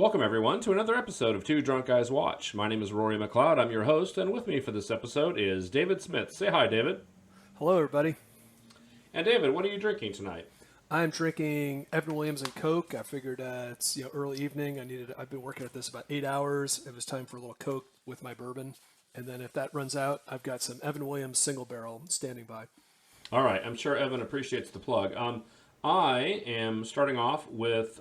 Welcome, everyone, to another episode of Two Drunk Guys Watch. My name is Rory MacLeod. I'm your host, and with me for this episode is David Smith. Say hi, David. Hello, everybody. And David, what are you drinking tonight? I'm drinking Evan Williams and Coke. I figured it's early evening. I've been working at this about 8 hours. It was time for a little Coke with my bourbon. And then if that runs out, I've got some Evan Williams single barrel standing by. All right. I'm sure Evan appreciates the plug. I am starting off with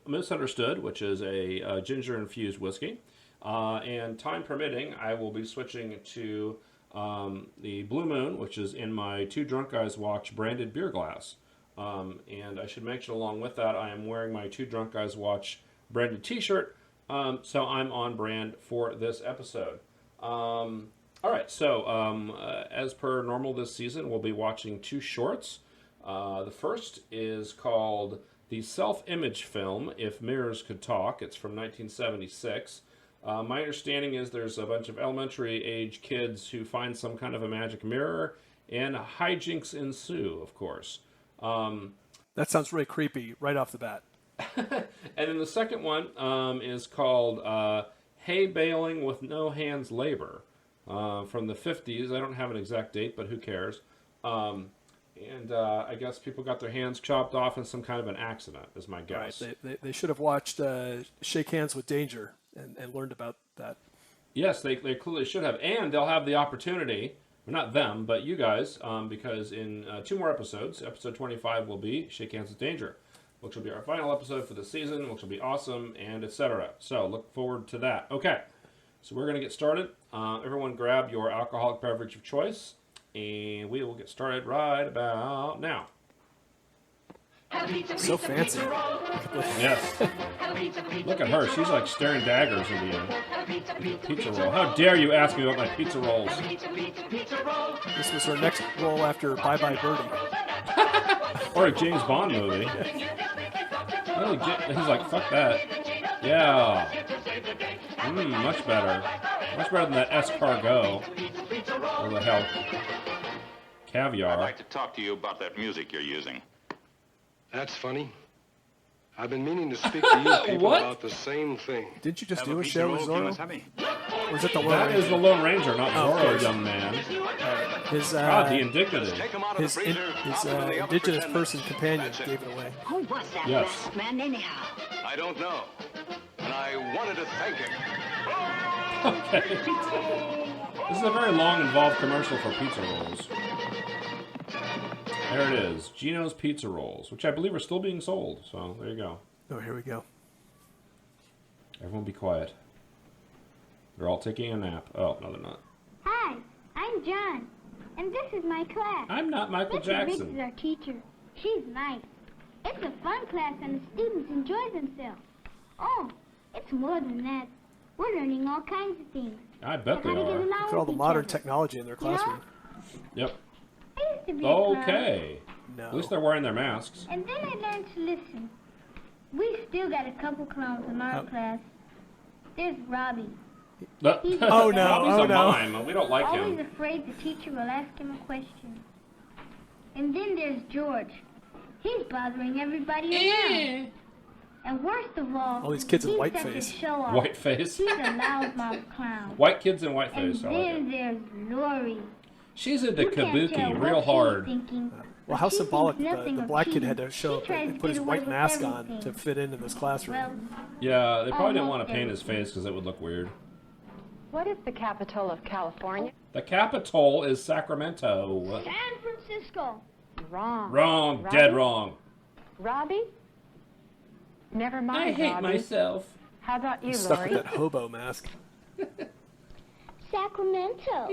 Misunderstood, which is a ginger-infused whiskey. And time permitting, I will be switching to the Blue Moon, which is in my Two Drunk Guys Watch branded beer glass. And I should mention along with that, I am wearing my Two Drunk Guys Watch branded t-shirt. So I'm on brand for this episode. All right, so as per normal this season, we'll be watching two shorts. The first is called The Self-Image Film, If Mirrors Could Talk. It's from 1976. My understanding is there's a bunch of elementary-age kids who find some kind of a magic mirror, and hijinks ensue, of course. That sounds really creepy right off the bat. And then the second one is called Hay Baling with No Hands Labor from the 50s. I don't have an exact date, but who cares? And I guess people got their hands chopped off in some kind of an accident, is my guess. Right. They should have watched Shake Hands with Danger and learned about that. Yes, they clearly should have. And they'll have the opportunity, well, not them, but you guys, because in 2 more episodes, episode 25 will be Shake Hands with Danger, which will be our final episode for the season, which will be awesome, and etc. So look forward to that. Okay, so we're going to get started. Everyone grab your alcoholic beverage of choice. And we will get started right about now. So fancy. Yes. Look at her. She's like staring daggers into you. Pizza roll. How dare you ask me about my pizza rolls? This was her next role after Bye Bye Birdie. Or a James Bond movie. He's like, fuck that. Yeah. Much better. Much better than that escargot. Or the hell? Caviar. I'd like to talk to you about that music you're using. That's funny. I've been meaning to speak to you people about the same thing. Didn't you just do a show with Zorro? Or is it the Lone That Ranger? is the Lone Ranger, not Zorro, young man. His God, the indignity. his indigenous person companion gave it away. Who was that Yes. last man anyhow? I don't know. And I wanted to thank him. Okay. This is a very long, involved commercial for pizza rolls. There it is. Gino's Pizza Rolls, which I believe are still being sold. So, there you go. Oh, here we go. Everyone be quiet. They're all taking a nap. Oh, no, they're not. Hi, I'm John, and this is my class. I'm not Michael Mrs. Riggs Jackson. is our teacher. She's nice. It's a fun class, and the students enjoy themselves. Oh, it's more than that. We're learning all kinds of things. I bet they How to get are. along Look at all the with each modern other. technology in their classroom. Yep. I used to be a clown, Okay. No. At least they're wearing their masks. and then I learned to listen. We've still got a couple clowns in our class. There's Robbie. Oh, no. Robbie's Oh, a no. mime. We don't like Always him. afraid the teacher will ask him a question. And then there's George. He's bothering everybody around. And worst of all these kids in he's whiteface. such a show-off. White face. He's a loudmouth clown. White kids in white And face. I like then it. there's Lori. She's into You can't tell kabuki what real she's hard. thinking, Well, but how she symbolic thinks nothing the of black kid cheating. had to show She up tries and to put his get away white with mask on everything. to fit in this classroom. Well, Yeah, they probably didn't want to Almost paint his face because it would look weird. What is the capital of California? The capital is Sacramento. San Francisco. Wrong. Wrong. Robbie? Dead wrong. Robbie? Never I mind, hate Robbie. myself. How about you, He's stuck with Lori? that hobo mask. Sacramento.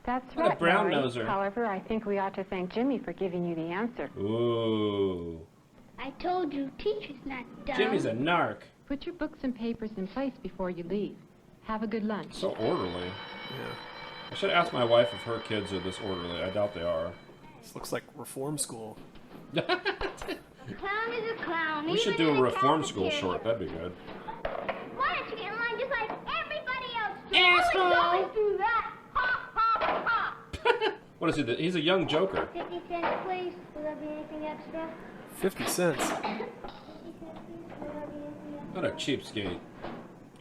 That's What a right, brown Lori. noser. However, I think we ought to thank Jimmy for giving you the answer. Ooh. I told you, teacher's not dumb. Jimmy's a narc. Put your books and papers in place before you leave. Have a good lunch. So orderly. Yeah. I should ask my wife if her kids are this orderly. I doubt they are. This looks like reform school. A clown is a clown. We should even do in a reform school cafeteria. short. That'd be good. Why don't you get in line just like everybody else? Asshole. Always do that. Ha, ha, ha. What is he? He's a young joker. 50 cents, please. Will there be anything extra? 50 cents. 50 cents, please. Will there be anything extra? What a cheapskate.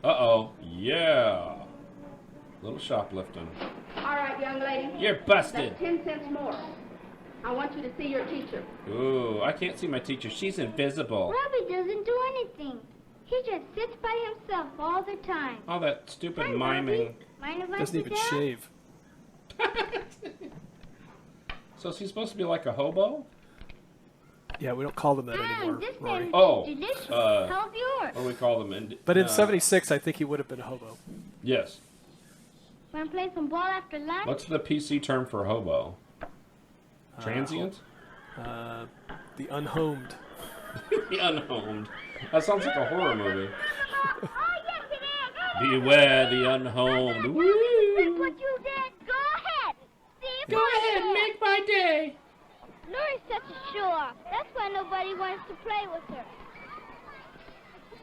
Uh-oh. Yeah. Little shoplifting. All right, young lady. You're busted. That's 10 cents more. I want you to see your teacher. Ooh, I can't see my teacher. She's invisible. Robbie doesn't do anything. He just sits by himself all the time. All that stupid Hi, miming. Robbie. Mind if I Doesn't sit even down? shave. So is he supposed to be like a hobo? Yeah, we don't call them that anymore. This Rory. man Oh, is delicious. uh, How's yours? What do we call them? But in '76, I think he would have been a hobo. Yes. Want to play some ball after lunch? What's the PC term for hobo? Transient? The unhomed. The unhomed. That sounds like a horror movie. Oh, yes, it is. Beware the unhomed. That's Woo! what you did. Go ahead. See if Go ahead, make my day. Lori's such a show-off. That's why nobody wants to play with her.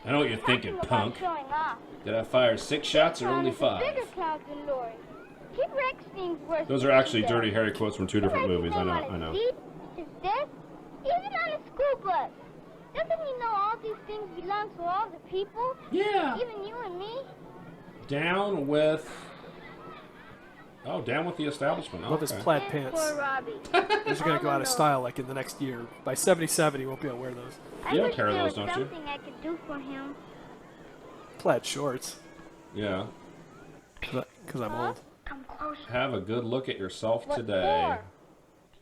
I know what you're thinking, Talking punk. about showing off. Did I fire 6 shots or only Clown is a 5? bigger clown than Lori. Kid Rex seems worse. Those are than actually she does. Dirty Harry quotes from 2 different movies. I know, I know. Is this? Even on a school bus. Doesn't he know all these things belong to all the people? Yeah. Even you and me? Down with... Oh, down with the establishment. Love his Okay. plaid And pants. poor Robbie. Those are going to go out of style like in the next year. By '77, he won't be able to wear those. I You have a wish pair of there those, was don't you? something I could do for him. Plaid shorts. Yeah. Because I'm old. Come closer. Have a good look at yourself What today.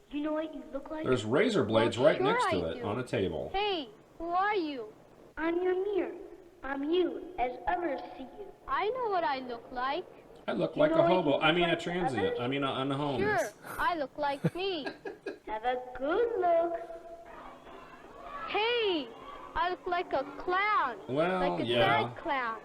for? You know what you look like? There's razor blades Well, right sure next I to it do. on a table. Hey, who are you? I'm your mirror. I'm you, as others see you. I know what I look like. I look like a know what hobo. you I mean a look like transient. others? I mean a unhomed. Sure, I look like me. Have a good look. Hey, I look like a clown. Well, like a yeah. sad clown.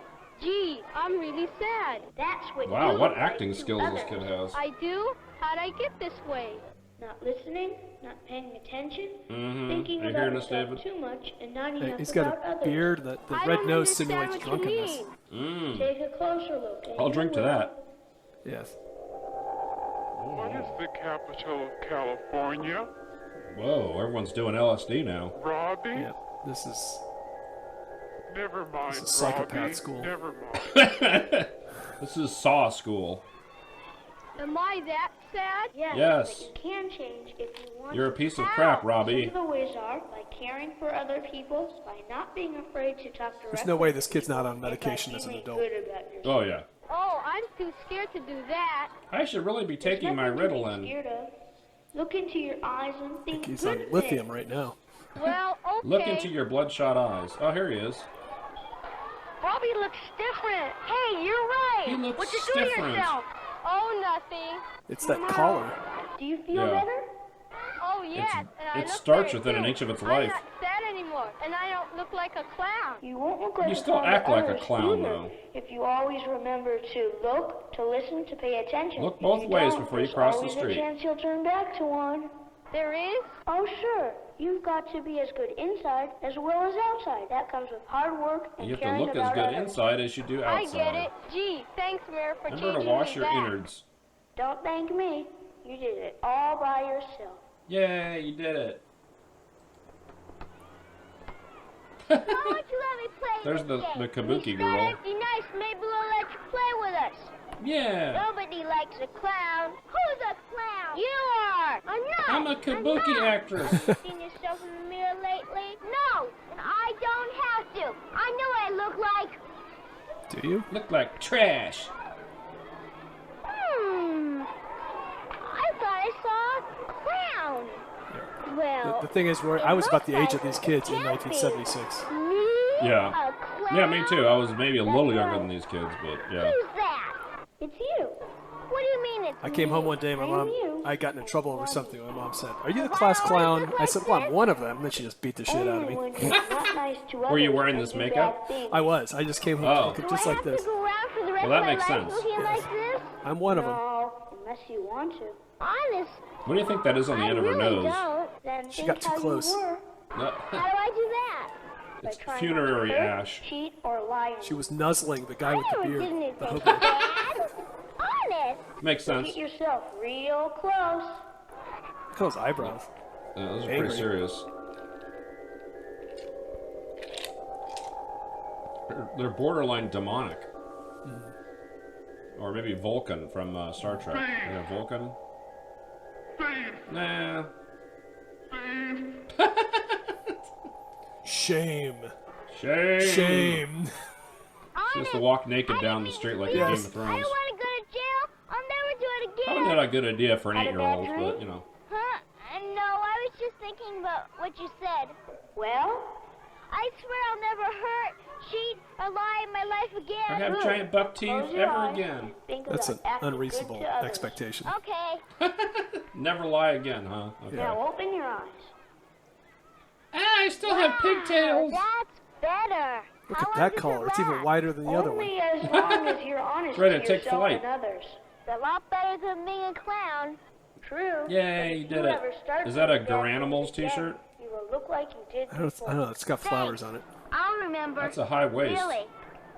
Gee, I'm really sad. That's what Wow, you what look acting like to skills this others. kid has. I do? How'd I get this way? Not listening, not paying attention, Mm-hmm. thinking You about hearing this, yourself David? too much and not Hey, enough he's about got a others. beard. The I red don't nose understand simulates what you drunkenness. mean. Mm. Take a closer look. and I'll you drink to will. that. Yes. What is the capital of California? Whoa, everyone's doing LSD now. Robbie? Yeah. This is Never mind, This is psychopath Robbie. school. Never mind. This is Saw School. Am I that sad? Yes. But you can change if you want. You're a piece of How? crap, Robbie. Some of the ways are by caring for other people, by not being afraid to talk directly. There's no way this to kid's not people, on and by medication as an feeling adult. good about yourself. Oh, yeah. Oh, I'm too scared to do that. I should really be taking my There's nothing to be Ritalin. scared of. Look into your eyes and I think think he's good on lithium things. right now. Well, okay. Look into your bloodshot eyes. Oh, here he is. Robbie looks different. Hey, you're right. He looks what you do to different. yourself? Oh, nothing. It's that collar. Do you feel Yeah. better? Oh, yes. and I It look starts better, within an too. inch of its I'm life. not sad anymore, and I don't look like a clown. You won't look like You a still clown act to like a others clown, either, though. if you always remember to look, to listen, to pay attention. Look If both you ways don't, before you there's cross the always street. a chance you'll turn back to one. There is? Oh, sure. You've got to be as good inside as well as outside. That comes with hard work and You have to caring look as about good others. inside as you do outside. I get it. Gee, thanks, Mayor, for Remember to teaching wash me your that. innards. Don't thank me. You did it all by yourself. Yay, you did it. Why don't you let me play There's this the game? kabuki He's girl. Be nice, maybe we'll let you play with us. Yeah. Nobody likes a clown. Who's a clown? You are. I'm not. I'm a kabuki actress. Seen yourself in the mirror lately? No, and I don't have to. I know what I look like. Do you? Look like trash. I thought I saw a clown. Well, The thing is, Roy, I was about the age of these kids in 1976. me? Yeah. A clown? Yeah, me too. I was maybe a little younger than these kids, but yeah. Who's that? It's you. What do you mean it's I came me? home one day and my I'm mom, you. I got into trouble over something. My mom said, "Are you the class clown?" I said, "Well, I'm one of them." And then she just beat the shit out of Only me. when you're not nice to Were you others wearing and this do makeup? bad things. I was. I just came home Oh. looking Do just I like have this. to go around for the rest Well, that of my makes life sense. looking like this? I'm one of them. No, unless you want to. Honest. What do you think that is on the I end of her really nose? don't. Then She think got too how you close. were. No. How do I do that? By It's trying funerary not to hurt, ash. cheat, or lie. She was nuzzling the guy with the I never beard, did the anything hobo. bad. Honest. Makes sense. Get yourself real close. Look at those eyebrows. Those are Angry. pretty serious. They're borderline demonic. Or maybe Vulcan from Star Trek. Yeah, Vulcan? Nah. Shame. Shame. Shame. She has to walk naked down the street like in Game of I don't Thrones. want to go to jail. I'll never do it again. Probably not a good idea for an 8-year-old, but you know. Huh? No, I was just thinking about what you said. Well? I swear I'll never hurt, cheat, or lie in my life again. Or have giant buck teeth Close your ever eyes. again. Think That's an about acting good unreasonable to others. expectation. Okay. Never lie again, huh? Okay. Now open your eyes. Ah, I still have pigtails. That's better. Look How at long that does it collar. It's even last? wider than the other one. Only as long as you're honest Ready to to take yourself flight. and others. A lot better than being a clown. True. Yay, you did it. Is that a Garanimals t-shirt? You will look like you did I don't know. It's got flowers on it. I'll remember. That's a high waist. Really?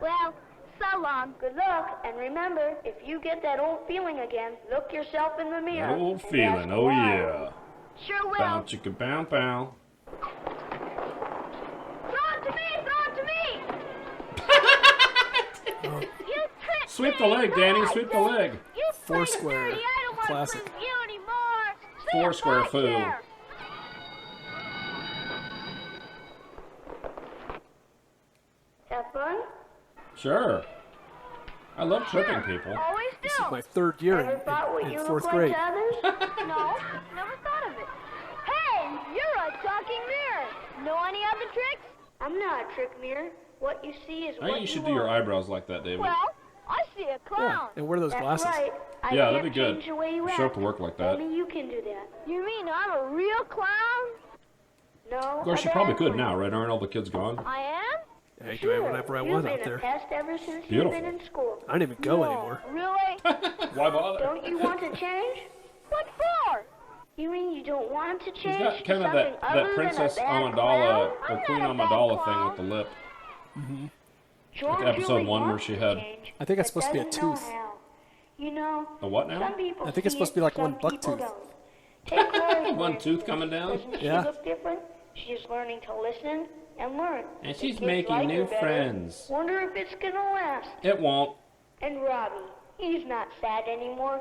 Well, so long. Good luck. And remember, if you get that old feeling again, look yourself in the mirror. That old and feeling, ask oh why. yeah. Sure will. Bow chicka bow bow. Throw it to me! Throw it to me! You tricked Sweep me! the leg, Danny, sweep the leg. You Foursquare. dirty. I don't want Classic. to play with you anymore. See Foursquare you back foo. there. Have fun? Sure. I love tripping people. Always do. This is my third year Ever thought what in you fourth look grade. like to others? No, never thought of it. Hey, you're a talking mirror. Know any other tricks? I'm not a trick mirror. What you see is I what think you should do your are. eyebrows like that, David. Well, I see a Yeah, clown. and wear those That's glasses. right. I Yeah, can't that'd be good. change the way you Show up act. to work like that. Only you can do that. You mean I'm a real clown? No. Of course, you probably could now, right? Aren't all the kids gone? I am? Yeah, I can do whatever I You've want been out there. a pest ever since Beautiful. you've been in school. I don't even go No, anymore. Really? Why bother? Don't you want to change? What for? You mean you don't want to He's change got kind to of something that other Princess than a bad Amidala clown? or I'm Queen not a bad Amidala thing clown. with the lip. George Like episode really 1 where wants she to had- change, I think it's but supposed to be a doesn't know tooth. how. You know, A what now? some people I think it's see supposed to be it, like one some buck people tooth. don't. Take Lori, for One tooth instance. coming down? Doesn't Yeah. she look different? She's learning to listen and learn. And The she's kids making like her new better. friends. Wonder if it's gonna last. It won't. And Robbie, he's not sad anymore.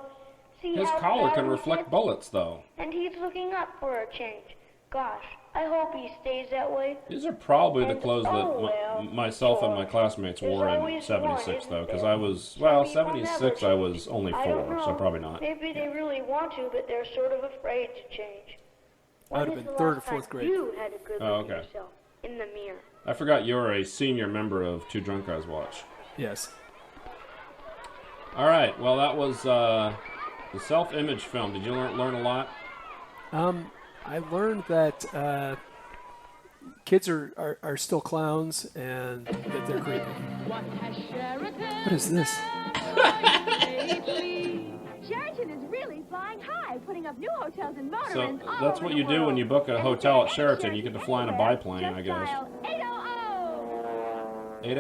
See His how collar sad can he reflect gets? bullets, though. And he's looking up for a change. Gosh, I hope he stays that way. These are probably the And, clothes that oh, well, myself and my George, classmates there's wore in always 76, one, though, isn't because there? I was, Some well, people 76 never I was only I don't 4, so know. probably not. Maybe they really want to, but they're sort of afraid to change. I would When have is been the third or last fourth time grade. You had a good Oh, look at okay. yourself in the mirror. I forgot you're a senior member of Two Drunk Guys Watch. Yes. All right, well, that was the self-image film. Did you learn a lot? I learned that kids are still clowns and that they're creepy. What is this? Sheraton is really flying high, putting up new hotels and motor So inns all that's over what the you do when world. you book a And hotel if at there ain't Sheraton. You get to fly in a anywhere, biplane, just I guess. dial 800 800.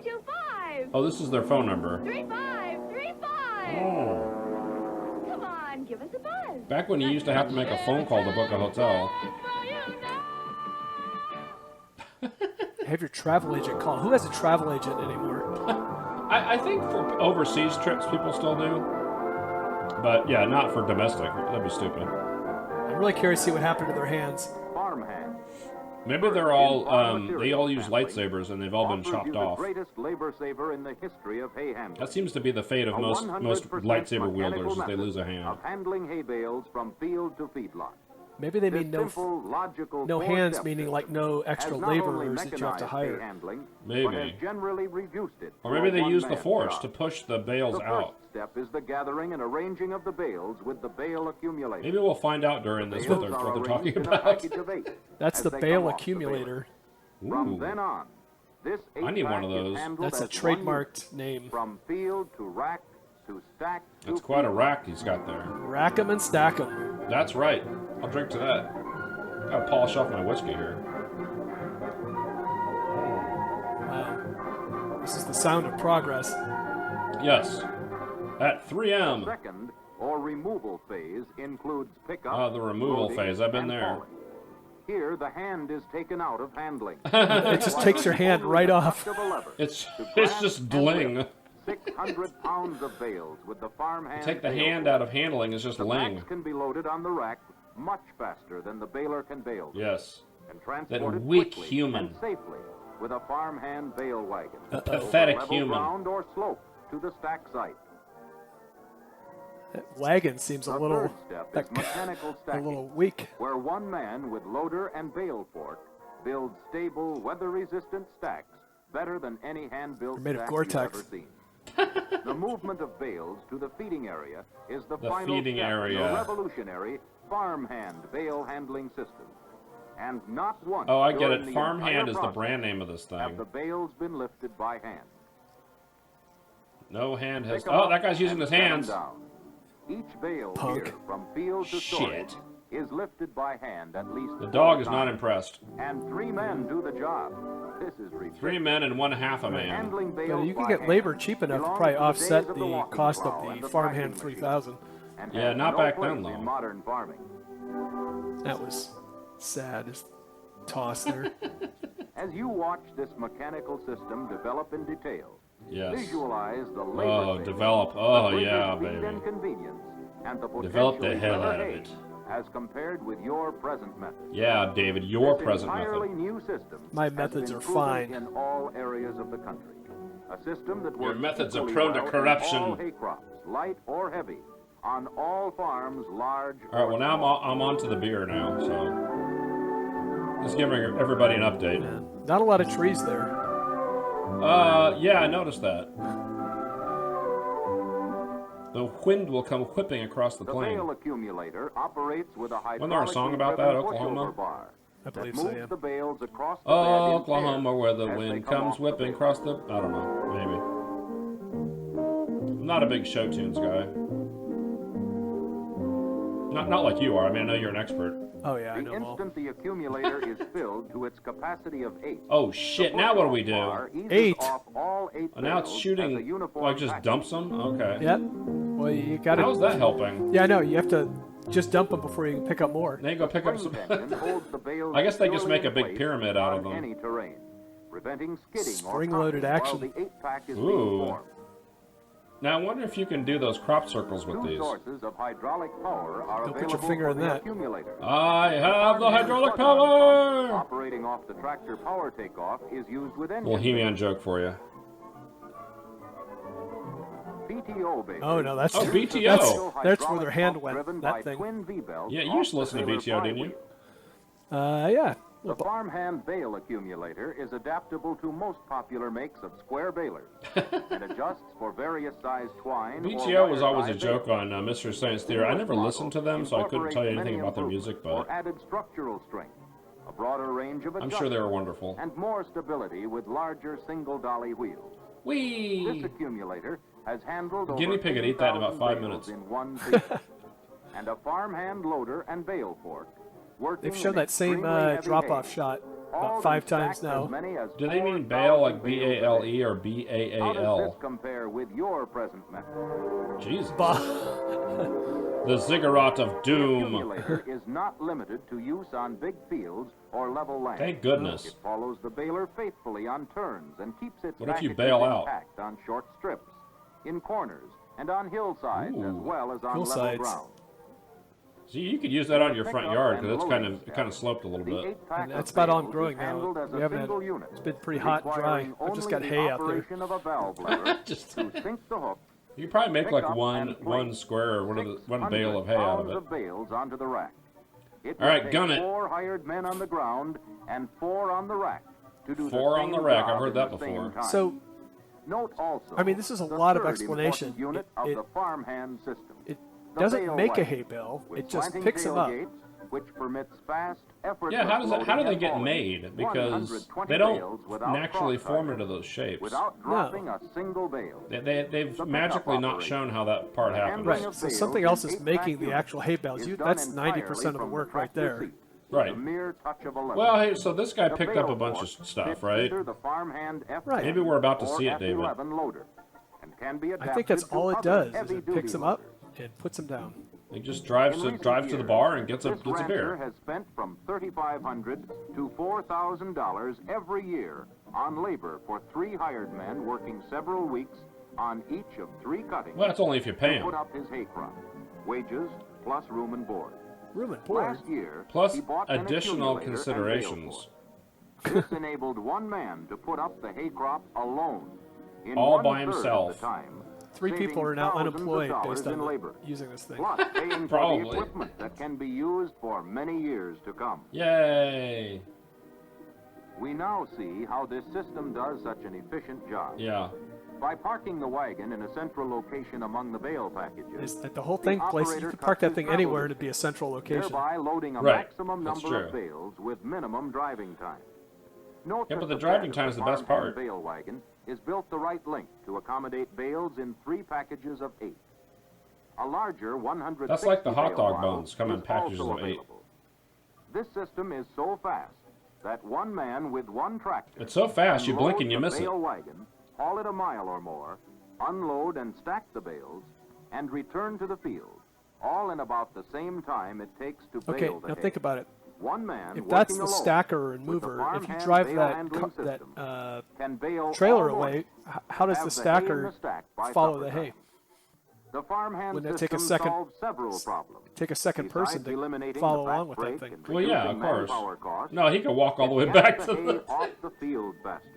325 Oh, this is their phone number. 3535. Oh. Come on, give us a buzz. Back when you used to have to make a phone call to book a hotel. Have your travel agent call. Who has a travel agent anymore? I think for overseas trips people still do. But yeah, not for domestic. That'd be stupid. I'm really curious to see what happened to their hands. Farmhand. Maybe they're all, they all use lightsabers and they've all been chopped off. The greatest labor saver in the history of hay handling. That seems to be the fate of most 100% lightsaber wielders, mechanical is they lose a method hand. Of handling hay bales from field to feedlot. Maybe they This mean no simple, logical no four-step hands, meaning system like no extra has not only laborers that you have to mechanized hire. hay handling, Maybe. but has generally reduced it Or to maybe a they use the one-man force job. to push the bales The out. first step is the gathering and arranging of the bales with the bale accumulator. Maybe we'll find out during this Bales what they're are talking arranged in a about. package of 8 That's as the they Bale come off the accumulator. From Ooh. then on, this I need one 8-pack of is those. handled That's a as one trademarked name. unit, from field to rack to stack to That's quite a field. rack he's got there. Rack 'em and stack 'em. That's right. I'll drink to that. Gotta polish off my whiskey here. Wow. This is the sound of progress. Yes. At 3M. Second or removal phase includes pickup. Ah, the removal loading, phase. I've been and there. hauling. Here, the hand is taken out of handling. It just takes your hand right off. It's just bling. 600 pounds of bales with the farmhand. Take the bale hand fork. out of handling is just The ling. packs can be loaded on the rack much faster than the baler can bale them, Yes. and transported weak quickly human. and safely with a farmhand bale wagon. Pathetic Over level human. ground or slope to the stack site. That wagon seems a The little, third step is mechanical a stacking, little weak. where one man with loader and bale fork builds stable, weather-resistant stacks better than any hand-built They're made of stack Gore-Tex. you've ever seen. The movement of bales to the feeding area is the final feeding step in area. a revolutionary farmhand bale handling system. And not once Oh, I get during it. the Farmhand entire is the process brand name of this have thing. the bales been lifted by hand. No hand has... Pick 'em Oh, up that guy's using and his set 'em hands. down. Each bale Punk. here, from field to storage, Shit. is lifted by hand at least The dog 4 is not times. impressed. And 3 men do the job. This is ridiculous. 3 men and 1/2 a man. Handling But bales you can by get hand labor cheap enough to belongs probably to the offset days of the walking cost plow of and the the farmhand thrashing machine, 3000. and Yeah, has not no back place then, though. in modern farming. That was sad. Just toss there. As you watch this mechanical system develop in detail, Yes. visualize the labor Oh, savings, develop. the Oh, greater yeah, speed baby. and convenience, and the Develop the potentially hell better out of hay it. as compared with your present method. Yeah, David, your This present entirely method. new system My has methods been are proven fine. in all areas of the country. A system that Your works methods are equally prone to well in corruption. all hay crops, light or heavy, on all farms, large All right, or well, now small. I'm on to the beer now, so... Just giving everybody an update. Yeah. Not a lot of trees there. Yeah, I noticed that. The wind will come whipping across the The plain. bale accumulator operates with a Wasn't there a song about that, hydraulically driven Oklahoma? pushover bar I that believe so, moves yeah. the bales across the Oh, bed in Oklahoma, pairs where the as they wind come comes off the whipping bale. across the... I don't know, maybe. I'm not a big show tunes guy. Not like you are. I mean, I know you're an expert. Oh yeah, I The know them all. instant the accumulator is filled to its capacity of 8. Oh, shit, now what do we do? bar eases 8. off all 8 Oh, now it's bales as a shooting... uniform Like, just package. dumps them? Okay. Yep. Well, you gotta. How's that helping? Yeah, I know. You have to just dump them before you can pick up more. Now you go pick up some... Spring tension holds the bales I guess they just securely make a in big place pyramid out of on them. any terrain, preventing skidding or Spring-loaded cocking action. while the 8-pack is Ooh. being formed. Now, I wonder if you can do those crop circles with Two these. sources of hydraulic power are Don't put your available finger for in the that. accumulator. I have the hydraulic Plug-on pump power! operating off the tractor power takeoff is used with engine. Little He-Man joke for you. PTO baby. Oh no, that's Oh, BTO. That's where their hand went. Driven That by thing. twin V-belts Yeah, you off used to the listen to baler BTO, didn't you? flywheel. Yeah. The farmhand bale accumulator is adaptable to most popular makes of square balers and adjusts for various size twine. BTO or was always a wire-tie joke bales. on Mystery Science Theater. I never listened to them, so I couldn't tell you anything about their music, Or but added structural strength, a broader range of I'm sure they were adjustments, wonderful. and more stability with larger single dolly wheels. This Whee! accumulator has handled The over guinea pig would eat that in about 80,000 5 bales minutes. in one season. And a farmhand loader and bale fork working They've shown in that same extremely heavy drop-off hay. shot All about 5 been times stacked now. as many as Do they mean 4,000 Bale like bales a B-A-L-E day. or How does this B-A-A-L? compare with your present method? Jesus. Bah. The ziggurat of The doom. accumulator is not limited to use on big fields or level land. Thank goodness. It follows the baler faithfully on turns and keeps its What if you packages bail out? intact on short strips, in corners, and on hillsides as Ooh. well as on level Hillsides. ground. See, you could use that on your front yard because it's kind Loading of sloped a little The bit. 8-pack And of that's about all I'm bales growing is now. handled as We a haven't had- single unit, it's been pretty hot and dry. requiring I've just only got the hay out there. operation of a valve lever Just to sink the hook. you could probably make pick like up one and one place square or one bale of hay 600 out of pounds it. of bales onto the rack. It All will right, take gun it. 4 hired men on the ground and 4 on the rack to do 4 the on same the rack. I've job heard in that the same before. time. So Note also, I mean, this is a the lot of third explanation. important unit It- of it- the farmhand system. It The doesn't bale make a wagon hay bale. with It just slanting picks them up. tailgates, which permits fast, effortless Yeah, how do loading they and get hauling. made? Because 120 they don't bales without naturally cross form ties, into those shapes. without dropping a single bale. They've The magically pickup not operation. shown how that part The happens. handling Right. of So bales something in else is 8-pack making the units actual hay bales. is You, done that's entirely 90% of the from work right tractor there. seat. Right. The mere touch of a lever. Well, hey, so this guy The picked up a bale bunch of fork stuff, fits right? either the farmhand F10 Right. Maybe we're about to or see it, David. F11 loader, and can be I adapted think that's to all it other does. Is it heavy-duty picks them up loaders. and puts them down. He just drives to the bar and gets a rancher beer. has spent from $3,500 to $4,000 every year on labor for 3 hired men working several weeks on each of 3 cuttings. Well, that's only if you pay to him. put up his hay crop, wages plus room and board. Room and board. Last year, Plus he bought an additional accumulator and considerations. bale fork. This enabled one man to put up the hay crop alone, in All by 1/3 himself. of the time. 3 people saving are now thousands of unemployed dollars based on in labor, using this thing. plus paying for the Probably. equipment that can be used for many years to come. Yay! We now see how this system does such an efficient job. Yeah. By parking the wagon in a central location among the bale packages, Is that the whole thing place? You operator could park that cuts thing his anywhere and travel it'd be a central location. thereby loading a Right. maximum That's number of true. bales with minimum driving time. Note Yeah, that but the bed driving of time is the best farmhand part. Bale wagon is built the right length to accommodate bales in 3 packages of 8. A larger 160 That's like the hot bale dog model buns come in is packages also of 8. available. This system is so fast that one man with one tractor It's so fast, can you blink load and you the miss it. bale wagon, haul it a mile or more, unload and stack the bales, and return to the field, all in about the same time it takes to Okay, bale the now hay. think about it. One man If that's working the alone stacker and with the mover, if you farmhand drive bale that handling system can bale trailer all away, morning, how does have the the hay in stacker the stack by follow supper the time. hay? The farmhand Wouldn't that take a system second- solves several problems. Take a second person Besides to eliminating follow the back along with that break thing. and Well, yeah, of reducing course. manpower costs, No, he can walk all the way it back gets to the hay the... off the field faster.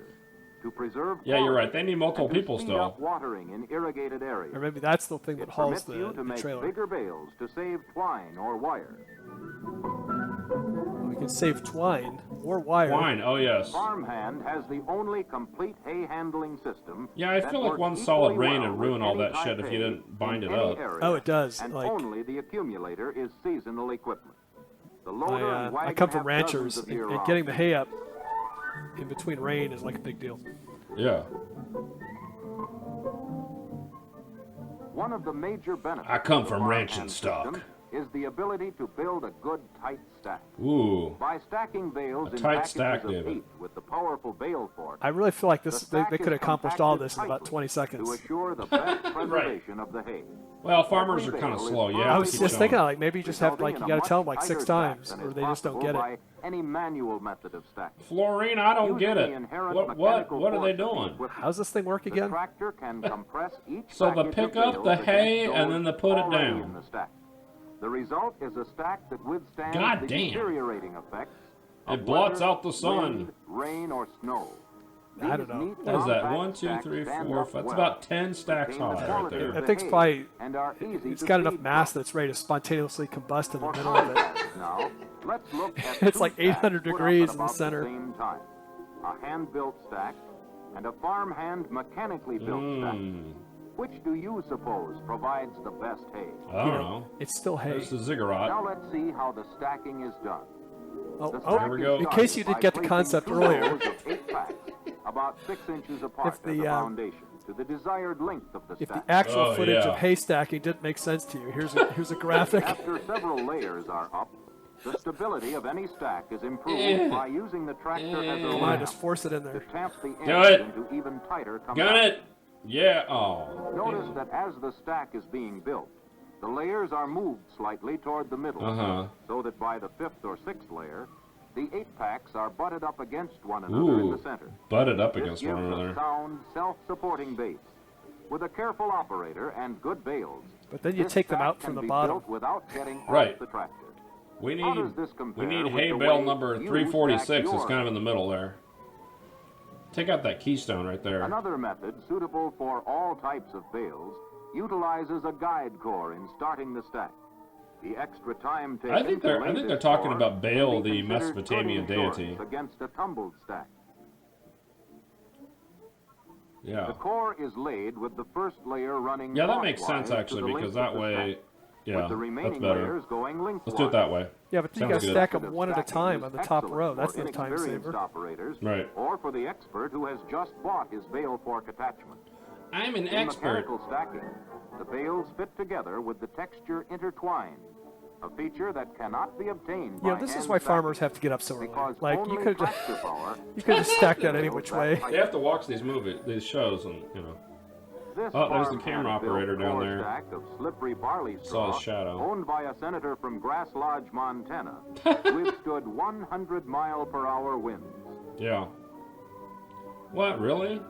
To preserve Yeah, you're quality right. They need multiple and to people speed still. up watering in irrigated areas. Or maybe that's the thing that It hauls permits you to the make trailer. bigger bales to save twine or wire. We can save twine or wire. Twine, oh yes. Farmhand has the only complete hay handling system. Yeah, I that feel like works one solid equally rain well would with ruin all any that type shit if you hay didn't bind in it any up. area, Oh, it does. And Like only the accumulator is seasonal equipment. The loader and I wagon come from have ranchers, dozens of and year-round getting the hay up in between rain is like a big deal. Yeah. One of the major benefits I come of the from farmhand ranching stock. system is the ability to build a good tight stack. Ooh. By stacking bales A in tight packages stack, of David. 8 with the powerful bale fork, I really feel like this the they stack could is accomplish all compacted this in about tightly 20 seconds. to assure the best preservation of the hay. Well, farmers are Every kind of bale is slow. Yeah, I firmly was keep just going. thinking, like, maybe you just have, like, resulting you in got a to tell them much like 6 tighter stack times, than or is they just don't possible get it. by any manual method of stacking. Florine, I don't Using get the it. inherent What mechanical are they force of the doing? equipment, How's this thing work the again? tractor can compress each So the package of pick up bales the against hay and those then the put it already down. in the stack. The result is a stack that withstands God the damn. deteriorating effects It of blots weather, out the sun. wind, rain, or snow. I don't These know. neat, What is that? compact 1, 2, stacks 3, stand 4, up 5. That's well, about 10 stacks retain the high right quality there. of That the thing's hay, probably- and are easy It's to got enough feed mass from. that's ready to spontaneously combust in the For middle of it. contrast now, let's look at It's two like stacks 800 put up degrees at in the about center. same time. A hand-built stack and a farmhand mechanically built stack. Which do you suppose provides the best hay? I don't know. It's still hay. There's the ziggurat. Now let's see how the stacking is done. Oh, The oh, stack we is go. in done case you by didn't get the placing concept 2 earlier. rows of 8 packs, about 6 inches apart If the, as a foundation, to the desired length of the If the stack. actual Oh, footage yeah. of hay stacking didn't make sense to you, here's a graphic. After several layers are up, the stability of any stack is improved by using the tractor as a Come on, ram just force it in to there. tamp the Do ends it. into even tighter Got compaction. it. Yeah. Oh. Notice that as the stack is being built, the layers are moved slightly toward the middle, so that by the 5th or 6th layer, the 8 packs are butted up against one another in Ooh. the center. Butted up This against gives one a another. sound, self-supporting base. With a careful operator and good bales, But then you this take them stack out from can the be bottom. built without getting Right. off the tractor. We How need does this compare with hay the bale way number you 346. stack It's your kind of in the middle there. Take out that keystone right there. Another method suitable for all types of bales utilizes a guide core in starting the stack. The extra time taken I think to lay they're this talking core about Bale, can be the considered Mesopotamian good insurance deity. against a tumbled stack. Yeah. The core is laid with the first layer running Yeah, that makes clockwise sense to actually the because length of that the way, stack, yeah, with the remaining that's better. layers going lengthwise. Let's do it that way. Yeah, but then you Sounds got to good. stack Method them of one at a stacking time is on the top excellent row. That's for no time inexperienced saver. operators, Right. or for the expert who has just bought his bale fork attachment. I'm an In expert. mechanical stacking, the bales fit together with the texture intertwined, a feature that cannot be obtained Yeah, by this is hand why stacking, farmers have to get up so early. because Like you only could tractor power you could just can stack that make any bales which that way. height. They have to watch these shows, and you know. This Oh, there's the farmhand camera operator built down core there. stack of slippery barley Saw straw, his shadow. owned by a senator from Grass Lodge, Montana, withstood 100-mile-per-hour winds. Yeah. What, really?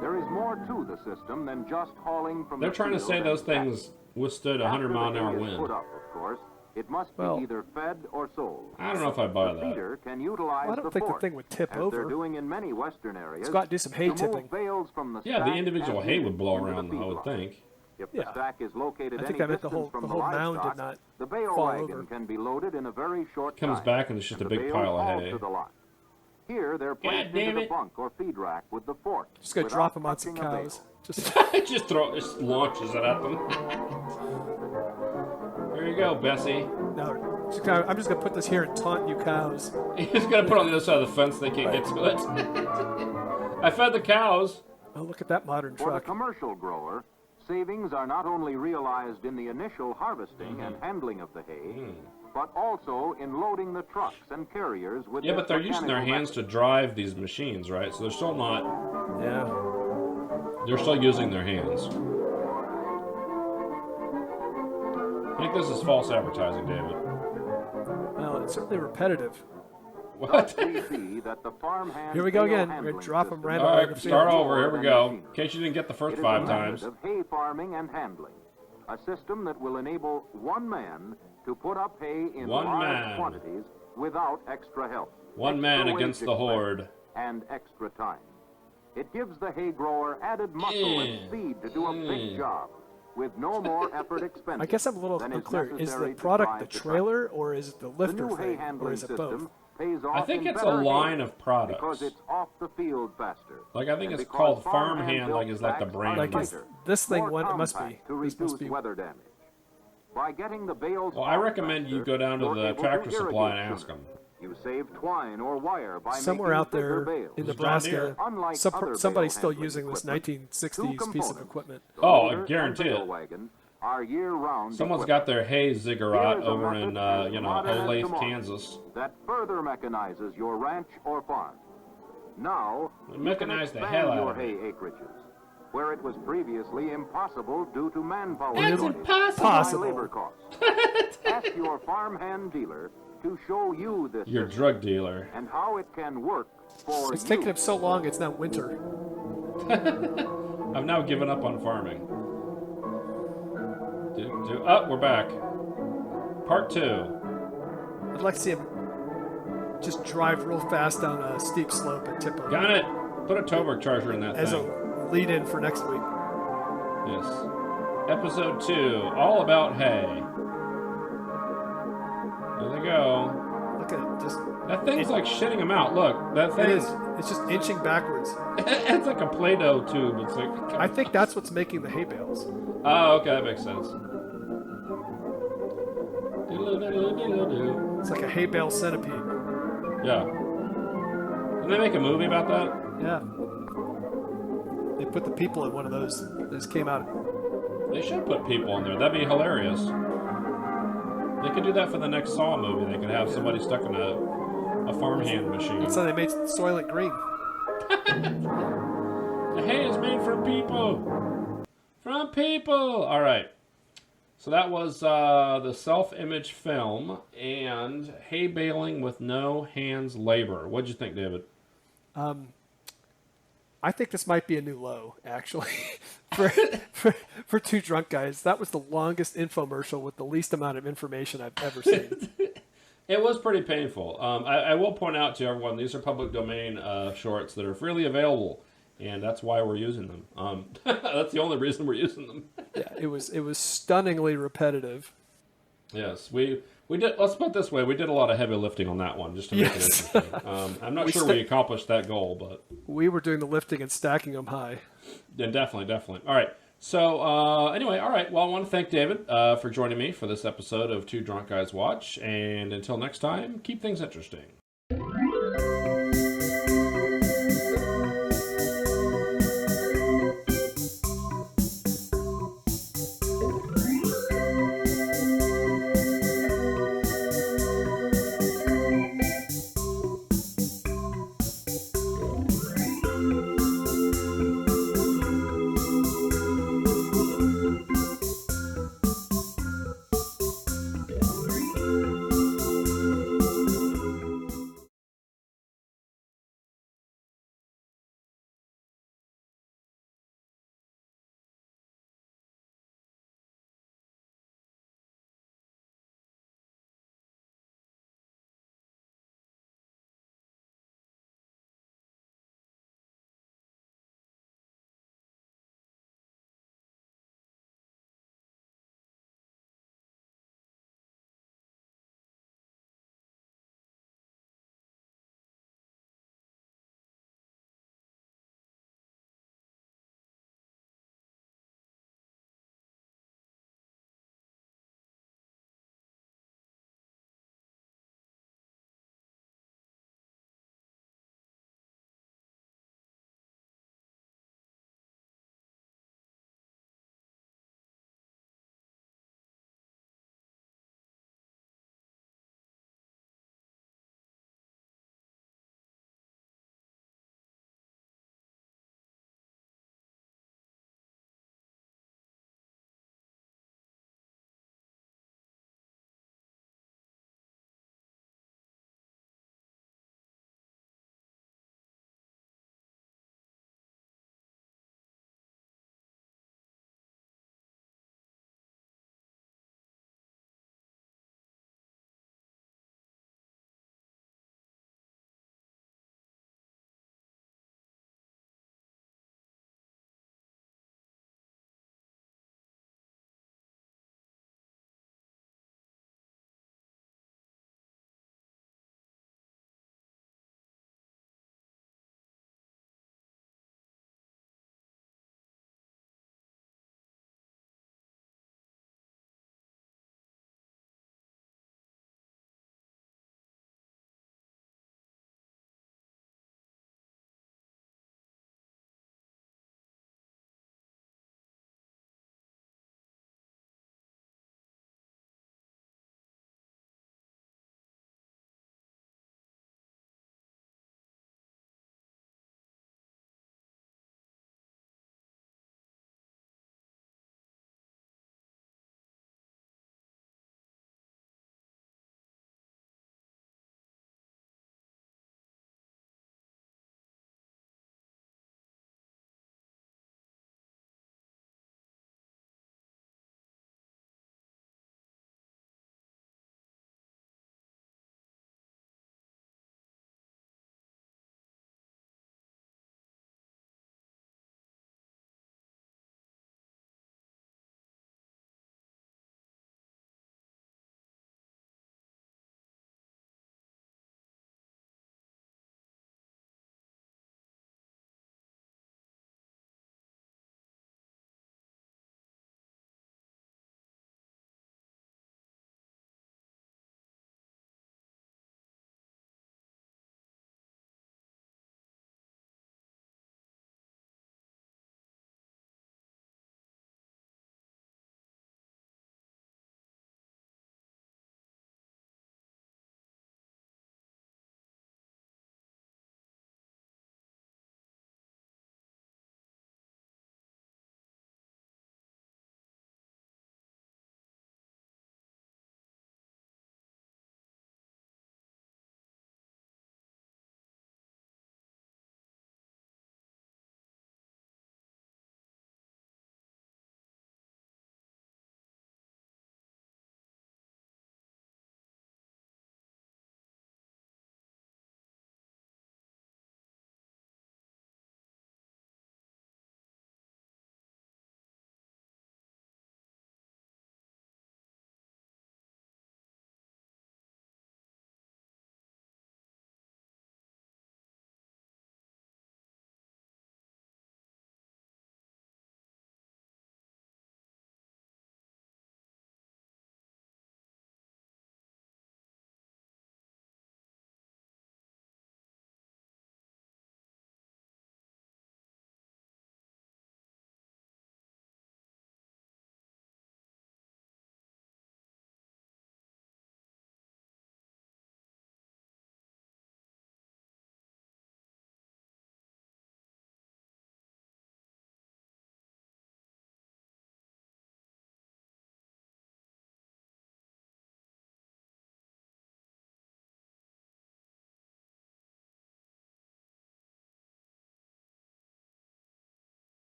There is more to the system than just hauling from They're the trying to field say and those back. things withstood a After the 100-mile-an-hour hay is wind. put up, of course, it must be Well, either fed or sold. I don't know if I buy The that. feeder can utilize Well, I don't the think the fork, thing would tip as over. they're doing in many western areas. It's got to do some hay to tipping. move bales from the Yeah, the stack individual and hay feed would blow into the around, I would feedlot. think. If Yeah. the stack is located I think any I meant the distance whole, from the the whole mound livestock, did not the bale fall wagon over. can be loaded in a very short Comes time. back and it's just a and the big bales pile of hauled hay. to the lot. Here, they're placed damn into the it. bunk or feed rack with the fork. Just gonna without drop them on some touching a bale. cows. Just Just launches it at them. Here you go, Bessie. no, I'm just gonna put this here and taunt you cows. He's gonna put it on the other side of the fence. They can't get to it. I fed the cows. Oh, look at that modern For the truck. commercial grower, savings are not only realized in the initial harvesting and handling of the hay, but also in loading the trucks and carriers with Yeah, this but they're using their mechanical hands to method. drive these machines, right? So they're still not. Yeah. They're still using their hands. I think this is false advertising, David. Well, it's certainly repetitive. What? We see that the farmhand Here we go bale again. We're handling gonna drop 'em system random All in right, the field. start over. Here we go. Machinery. In case you didn't get the first It is 5 a method times. of hay farming and handling, a system that will enable one man to put up hay in One large man. quantities without extra help. One extra man wage against the expense, horde. And extra time. It gives the hay grower added muscle and speed to do a big job with no more effort expended. I guess I'm a little than is unclear. Is necessary the to product drive the truck. trailer or is it the The lifter new hay thing or handling is it both? system pays off I think in it's a better line hay of products. because it's off the field faster. Like, I think And it's because called farmhand Farmhand, like, is like the built brand. stacks are Like, is lighter, this thing more one? It must compact be. to This reduce must be. weather damage. By getting the bales Well, I off recommend you faster, go down to you're the able to Tractor Supply and irrigate ask sooner. them. You save twine or wire by Somewhere making out thicker there bales. in John Nebraska, Deere. Unlike other somebody's bale still handling using this equipment, 1960s two piece of components, equipment. the Oh, I loader and guarantee bale it. wagon, are year-round Someone's equipment got their hay ziggurat Here is a over in, method as modern as Olathe, tomorrow Kansas. that further mechanizes your ranch or farm. Now, They you can mechanize the expand hell out your of hay it. acreages, where it was previously impossible due to manpower That's shortage impossible. and high Possible. labor costs. Ask your farmhand dealer to show you this Your system drug dealer. and how it can work for It's you. taking him so long. It's now winter. I've now given up on farming. Oh, we're back. Part 2. I'd like to see him just drive real fast down a steep slope and tip over Got it. Put a Toberg charger in that as thing. a lead-in for next week. Yes. Episode 2, all about hay. There they go. Look at it. Just That thing's like shitting them out. Look, that it thing. is. It's just inching backwards. It's like a Play-Doh tube. It's like. I think that's what's making the hay bales. Oh, okay, that makes sense. Diddle-diddle-diddle-diddle. It's like a hay bale centipede. Yeah. Didn't they make a movie about that? Yeah. They put the people in one of those. Those came out. They should put people in there. That'd be hilarious. They could do that for the next Saw movie. They could have somebody stuck in a farmhand machine. That's how they made Soylent Green. The hay is made for people. From people. All right. So that was the self-image film and hay baling with no hands labor. What'd you think, David? I think this might be a new low, actually, for two drunk guys. That was the longest infomercial with the least amount of information I've ever seen. It was pretty painful. I will point out to everyone, these are public domain shorts that are freely available, and that's why we're using them. That's the only reason we're using them. Yeah, it was stunningly repetitive. Yes, we did. Let's put it this way: we did a lot of heavy lifting on that one just to make it interesting. I'm not sure we accomplished that goal, but we were doing the lifting and stacking them high. Yeah, definitely. All right. So anyway, all right. Well, I want to thank David for joining me for this episode of Two Drunk Guys Watch, and until next time, keep things interesting.